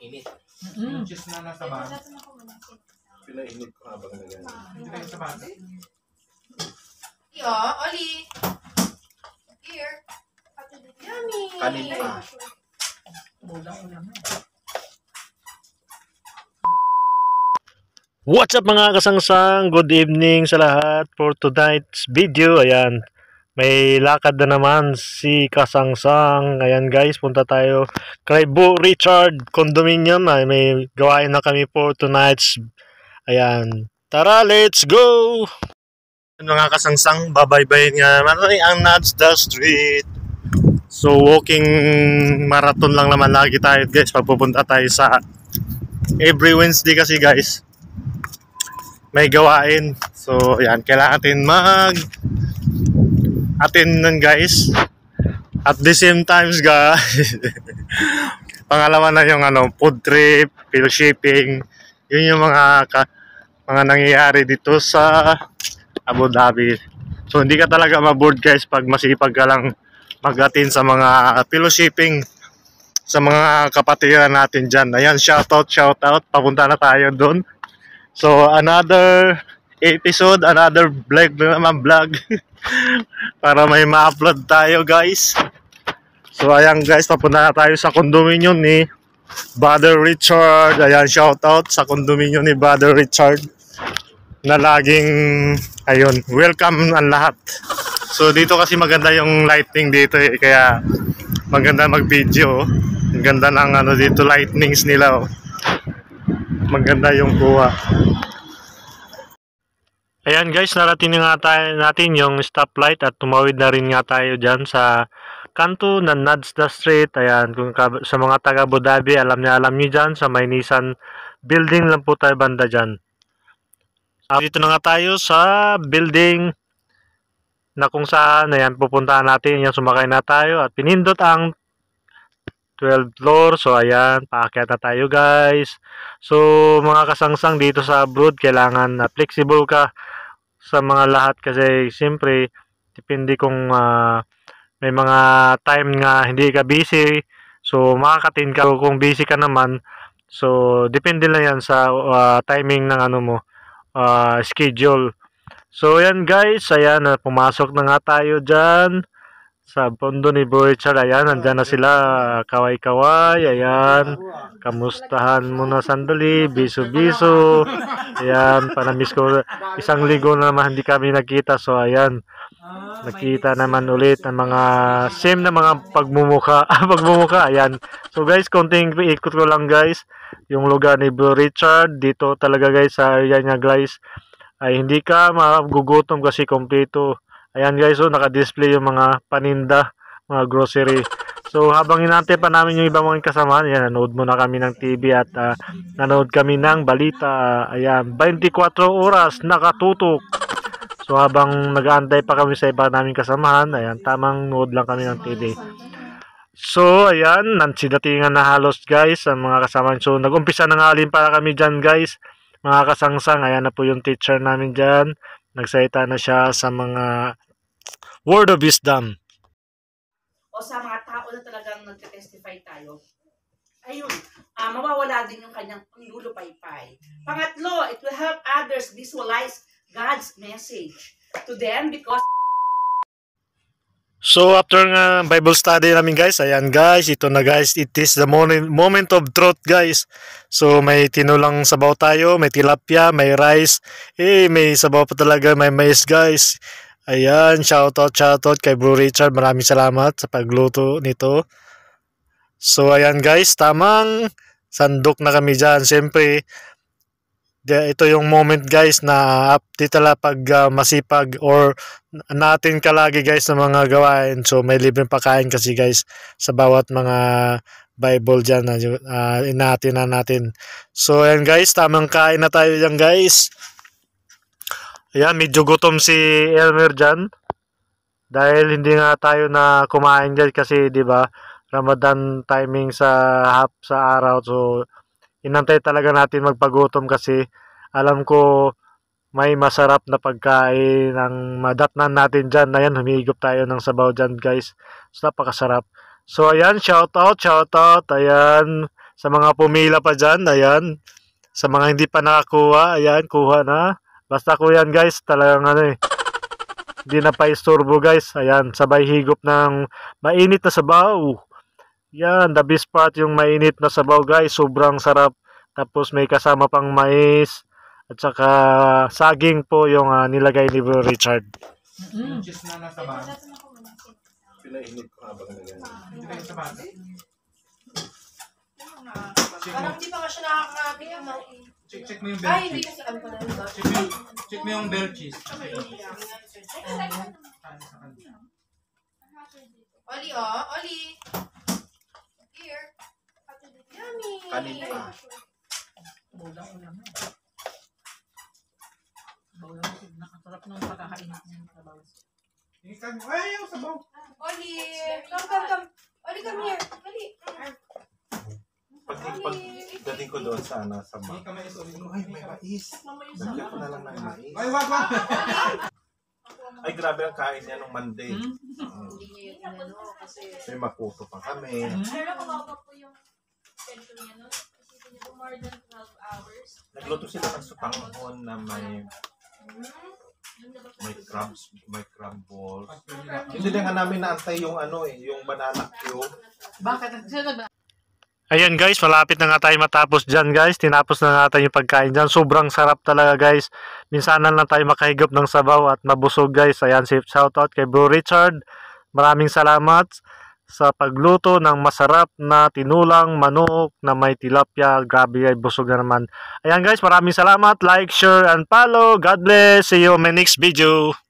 Init. Yung cheese na nasa bag. Pinainit ko habang nagano. Hindi kayo sa bag. Yo, Oli. Here. Yummy. Kanin pa. What's up mga kasangsang? Good evening sa lahat for tonight's video. Ayan, may lakad na naman si Kasangsang. Ayan guys, punta tayo kay Bo Richard Condominium. Ay, may gawain na kami for tonight's. Ayan, tara, let's go! Mga kasangsang, babaybayin nga naman ang Nads the Street. So walking marathon lang naman lagi tayo guys. Pagpupunta tayo sa every Wednesday kasi guys may gawain. So, yan. Kailangan natin mag-attend nun, guys. At the same times, guys. Pangalawa na yung food trip, field shipping. Yun yung mga nangyayari dito sa Abu Dhabi. So, hindi ka talaga maboard, guys, pag masipag ka lang mag-attend sa mga field shipping sa mga kapatiran natin dyan. Ayan, shoutout. Papunta na tayo doon. So, another episode, another vlog para may ma-upload tayo guys. So, ayan guys, papunta na tayo sa condominium ni Brother Richard. Ayan, shoutout sa condominium ni Brother Richard na laging, ayun, welcome ang lahat. So, dito kasi maganda yung lighting dito kaya maganda mag-video. Ang ganda ng dito, lightnings nila maganda yung kuha. Ayan guys, narating nga natin yung stoplight at tumawid na rin nga tayo dyan sa kanto ng Nads the Street. Ayan, kung sa mga taga Abu Dhabi, alam niyo dyan sa may Nissan building lang po tayo banda dyan. Dito na nga tayo sa building na kung saan, ayan, pupuntahan natin. Ayan, sumakay na tayo at pinindot ang 12th floor. So ayan, paakyat na tayo guys. So mga kasangsang dito sa abroad, kailangan flexible ka sa mga lahat kasi siyempre depende kung may mga time nga hindi ka busy, so makakatin ka. Kung busy ka naman, so depende lang yan sa timing ng mo schedule. So ayan guys, ayan, pumasok na nga tayo dyan sa pondo ni Bro Richard. Ayan, nandyan na sila, kaway-kaway. Ayan, kamustahan muna sandali, biso-biso. Ayan, panamiss ko, isang linggo na naman hindi kami nagkita. So ayan, nakita naman ulit ang mga same na mga pagmumuka. Ayan, so guys, konting ikot ko lang guys yung lugar ni Bro Richard. Dito talaga guys, sa area niya guys ay hindi ka magugutom kasi kompleto. Ayan guys, so naka-display yung mga paninda, mga grocery. So habang inantay pa namin yung ibang mga kasama, ayan, nanood muna kami ng TV at nanood kami ng balita. Ayan, 24 oras nakatutok. So habang nag-aantay pa kami sa iba naming kasamahan, ayan, tamang nood lang kami ng TV. So ayan, nansidatingan na halos guys ang mga kasama. So nag-umpisa na nga alin para kami dyan guys, mga kasangsang. Ayan na po yung teacher namin dyan. Nagsalita na siya sa mga word of wisdom. O sa mga tao na talagang nagte-testify tayo, ayun, mawawala din yung kanyang panlulupaypay. Pangatlo, it will help others visualize God's message to them because... So after nga Bible study namin guys, ayan guys, ito na guys, it is the moment of truth guys. So may tinulang sabaw tayo, may tilapia, may rice, may sabaw pa talaga, may mais guys. Ayan, shoutout kay Bro Richard, maraming salamat sa pagluto nito. So ayan guys, tamang sandok na kami dyan. Siyempre, ito yung moment guys na update tala pag masipag or natin ka lagi guys ng mga gawain. So may libreng pakain kasi guys sa bawat mga Bible dyan na inatin na natin. So ayan guys, tamang kain na tayo dyan guys. Ayan, medyo gutom si Elmer dyan dahil hindi nga tayo na kumain guys kasi di ba Ramadan timing sa araw. So inantay talaga natin magpagutom kasi alam ko may masarap na pagkain ang madatnan natin dyan. Ayan, humigop tayo ng sabaw dyan guys. So napakasarap. So ayan, shoutout. Ayan, Sa mga pumila pa dyan, ayan. Sa mga hindi pa nakakuha, ayan, kuha na. Basta ko yan guys, talagang hindi na pa isturbo guys. Ayan, sabay higop ng mainit na sabaw. Yan, the best part yung mainit na sabaw guys. Sobrang sarap. Tapos may kasama pang mais. At saka saging po yung nilagay ni Bro Richard. Yung cheese na nasa bag. Pinainit ko habang nagano. Hindi kayo sa bata. Parang di pa nga siya nakakarating ang Check mo yung bell Ay, hindi cheese. kasi ano pa lang ba? Check mo yung bell cheese. Oli, oh. Oli. Here. Yummy. Kanin pa. Ulam-ulam na. Ulam, nakasarap ng pagkakainit niya sa bawang. Tingnan mo. Ay, yung sabaw. Oli. Come. Oli, come here. Oli. Pagdating ko doon sana sa Hindi bag. ka mais ulit. Ay, may mais. Lagyan ko na lang ng mais. Ay, wag. Ay, grabe ang kain niya nung Monday. Hindi niya yun ano kasi... May makuto pa kami. Pero kumaba po yung schedule niya, no? Kasi niya po more than 12 hours. Nagluto sila ng supanghon na may crab balls. Hindi na nga namin naantay yung yung banana cube. Bakit? Sino ba? Ayan guys, malapit na nga tayo matapos dyan guys. Tinapos na natin yung pagkain dyan. Sobrang sarap talaga guys. Minsanan lang tayo makahigop ng sabaw at mabusog guys. Ayan, shoutout kay Bro Richard. Maraming salamat sa pagluto ng masarap na tinulang manok na may tilapia. Grabe ay busog na naman. Ayan guys, maraming salamat. Like, share, and follow. God bless. See you in my next video.